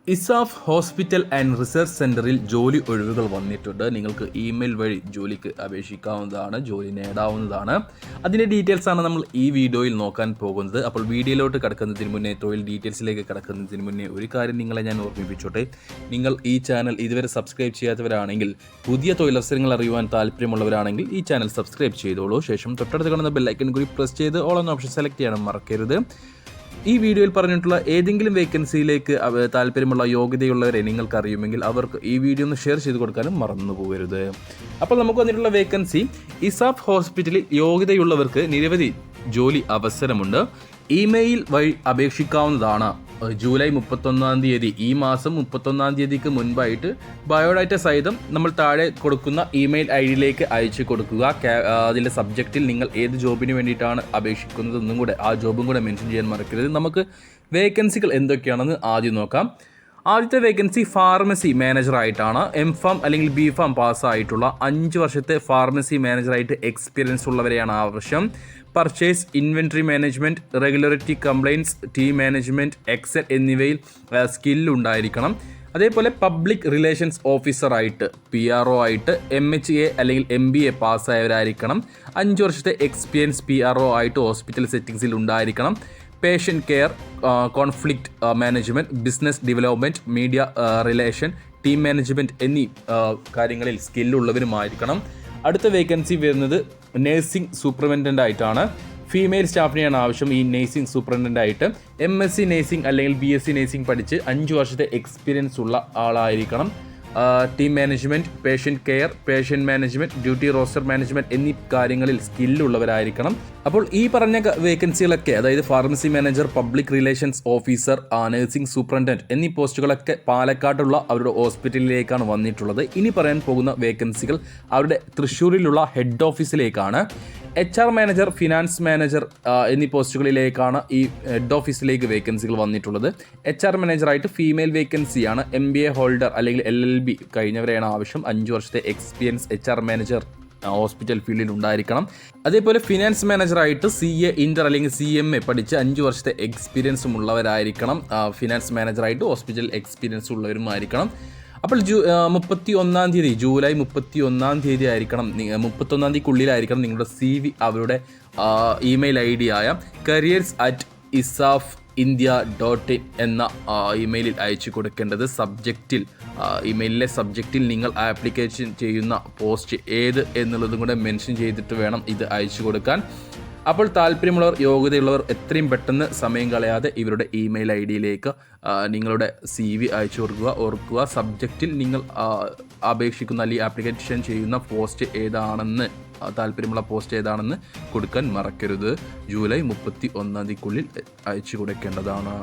ESAF hospital and research സെൻ്ററിൽ ജോലി ഒഴിവുകൾ വന്നിട്ടുണ്ട്. നിങ്ങൾക്ക് ഇമെയിൽ വഴി ജോലിക്ക് അപേക്ഷിക്കാവുന്നതാണ്, ജോലി നേടാവുന്നതാണ്. അതിൻ്റെ ഡീറ്റെയിൽസാണ് നമ്മൾ ഈ വീഡിയോയിൽ നോക്കാൻ പോകുന്നത്. അപ്പോൾ വീഡിയോയിലോട്ട് കിടക്കുന്നതിന് മുന്നേ, തൊഴിൽ ഡീറ്റെയിൽസിലേക്ക് കിടക്കുന്നതിന് മുന്നേ ഒരു കാര്യം നിങ്ങളെ ഞാൻ ഓർമ്മിപ്പിച്ചോട്ടെ. നിങ്ങൾ ഈ ചാനൽ ഇതുവരെ സബ്സ്ക്രൈബ് ചെയ്യാത്തവരാണെങ്കിൽ, പുതിയ തൊഴിലവസരങ്ങൾ അറിയുവാൻ താല്പര്യമുള്ളവരാണെങ്കിൽ ഈ ചാനൽ സബ്സ്ക്രൈബ് ചെയ്തോളൂ. ശേഷം തൊട്ടടുത്ത് കാണുന്ന ബെല്ലൈക്കൺ കൂടി പ്രസ് ചെയ്ത് ഓൾ എന്ന ഓപ്ഷൻ സെലക്ട് ചെയ്യാനും മറക്കരുത്. ഈ വീഡിയോയിൽ പറഞ്ഞിട്ടുള്ള ഏതെങ്കിലും വേക്കൻസിയിലേക്ക് താല്പര്യമുള്ള യോഗ്യതയുള്ളവരെ നിങ്ങൾക്ക് അറിയുമെങ്കിൽ അവർക്ക് ഈ വീഡിയോ ഒന്ന് ഷെയർ ചെയ്ത് കൊടുക്കാനും മറന്നു പോകരുത്. അപ്പോൾ നമുക്ക് വന്നിട്ടുള്ള വേക്കൻസി, ഇസാഫ് ഹോസ്പിറ്റലിൽ യോഗ്യതയുള്ളവർക്ക് നിരവധി ജോലി അവസരമുണ്ട്. ഇമെയിൽ വഴി അപേക്ഷിക്കാവുന്നതാണ്. ജൂലൈ 31 ഈ മാസം 31 മുൻപായിട്ട് ബയോഡാറ്റ സഹിതം നമ്മൾ താഴെ കൊടുക്കുന്ന ഇമെയിൽ ഐഡിയിലേക്ക് അയച്ചു കൊടുക്കുക. അതിൻ്റെ സബ്ജക്റ്റിൽ നിങ്ങൾ ഏത് ജോബിന് വേണ്ടിയിട്ടാണ് അപേക്ഷിക്കുന്നത് എന്നും കൂടെ, ആ ജോബും കൂടെ മെൻഷൻ ചെയ്യാൻ മറക്കരുത്. നമുക്ക് വേക്കൻസികൾ എന്തൊക്കെയാണെന്ന് ആദ്യം നോക്കാം. ആദ്യത്തെ വേക്കൻസി ഫാർമസി മാനേജറായിട്ടാണ്. എംഫാം അല്ലെങ്കിൽ ബിഫാം പാസ്സായിട്ടുള്ള 5 വർഷത്തെ ഫാർമസി മാനേജറായിട്ട് എക്സ്പീരിയൻസ് ഉള്ളവരെയാണ് ആവശ്യം. Purchase, inventory management, regularity compliance, team management, excel എന്നിവയിൽ സ്കില്ലുണ്ടായിരിക്കണം. അതേപോലെ പബ്ലിക് റിലേഷൻസ് ഓഫീസറായിട്ട്, PRO ആയിട്ട് MHA അല്ലെങ്കിൽ MBA പാസ്സായവരായിരിക്കണം. 5 വർഷത്തെ എക്സ്പീരിയൻസ് PRO ആയിട്ട് ഹോസ്പിറ്റൽ സെറ്റിങ്സിൽ ഉണ്ടായിരിക്കണം. Patient care, conflict management, business development, media relation, team management എന്നീ കാര്യങ്ങളിൽ സ്കില്ലുള്ളവരുമായിരിക്കണം. അടുത്ത വേക്കൻസി വരുന്നത് നേഴ്സിംഗ് സൂപ്രണ്ടൻ്റ് ആയിട്ടാണ്. ഫീമെയിൽ സ്റ്റാഫിനെയാണ് ആവശ്യം ഈ നേഴ്സിംഗ് സൂപ്രണ്ടൻ്റ് ആയിട്ട്. MSc നേഴ്സിംഗ് അല്ലെങ്കിൽ BSc നേഴ്സിംഗ് പഠിച്ച് 5 വർഷത്തെ എക്സ്പീരിയൻസ് ഉള്ള ആളായിരിക്കണം. Team management, patient care, patient management, duty roster management എന്നീ കാര്യങ്ങളിൽ സ്കില്ലുള്ളവരായിരിക്കണം. അപ്പോൾ ഈ പറഞ്ഞ വേക്കൻസികളൊക്കെ, അതായത് pharmacy manager, public relations officer, nursing superintendent എന്നീ പോസ്റ്റുകളൊക്കെ പാലക്കാട്ടുള്ള അവരുടെ ഹോസ്പിറ്റലിലേക്കാണ് വന്നിട്ടുള്ളത്. ഇനി പറയാൻ പോകുന്ന വേക്കൻസികൾ അവരുടെ തൃശ്ശൂരിലുള്ള ഹെഡ് ഓഫീസിലേക്കാണ്. HR മാനേജർ, ഫിനാൻസ് മാനേജർ എന്നീ പോസ്റ്റുകളിലേക്കാണ് ഈ ഹെഡ് ഓഫീസിലേക്ക് വേക്കൻസികൾ വന്നിട്ടുള്ളത്. HR മാനേജറായിട്ട് ഫീമെയിൽ വേക്കൻസിയാണ്. MBA ഹോൾഡർ അല്ലെങ്കിൽ LLB കഴിഞ്ഞവരെയാണ് ആവശ്യം. 5 വർഷത്തെ എക്സ്പീരിയൻസ് HR മാനേജർ ഹോസ്പിറ്റൽ ഫീൽഡിൽ ഉണ്ടായിരിക്കണം. അതേപോലെ ഫിനാൻസ് മാനേജറായിട്ട് CA ഇൻ്റർ അല്ലെങ്കിൽ CMA പഠിച്ച് 5 വർഷത്തെ എക്സ്പീരിയൻസും ഉള്ളവരായിരിക്കണം. ഫിനാൻസ് മാനേജറായിട്ട് ഹോസ്പിറ്റൽ എക്സ്പീരിയൻസ് ഉള്ളവരുമായിരിക്കണം. അപ്പോൾ ജൂലൈ 31 ആയിരിക്കണം, 31 നിങ്ങളുടെ CV അവരുടെ ഇമെയിൽ ID ആയ careers@isafindia.in എന്ന ഇമെയിലിൽ അയച്ചു കൊടുക്കേണ്ടത്. സബ്ജക്റ്റിൽ, ഇമെയിലിലെ സബ്ജക്റ്റിൽ നിങ്ങൾ ആപ്ലിക്കേഷൻ ചെയ്യുന്ന പോസ്റ്റ് ഏത് എന്നുള്ളതും കൂടെ മെൻഷൻ ചെയ്തിട്ട് വേണം ഇത് അയച്ചു കൊടുക്കാൻ. അപ്പോൾ താല്പര്യമുള്ളവർ, യോഗ്യതയുള്ളവർ എത്രയും പെട്ടെന്ന് സമയം കളയാതെ ഇവരുടെ ഇമെയിൽ IDയിലേക്ക് നിങ്ങളുടെ CV അയച്ചു കൊടുക്കുക. ഓർക്കുക, സബ്ജക്റ്റിൽ നിങ്ങൾ അപേക്ഷിക്കുന്ന അല്ലെങ്കിൽ ആപ്ലിക്കേഷൻ ചെയ്യുന്ന പോസ്റ്റ് ഏതാണെന്ന്, താല്പര്യമുള്ള പോസ്റ്റ് ഏതാണെന്ന് കൊടുക്കാൻ മറക്കരുത്. ജൂലൈ 31 അയച്ചു കൊടുക്കേണ്ടതാണ്.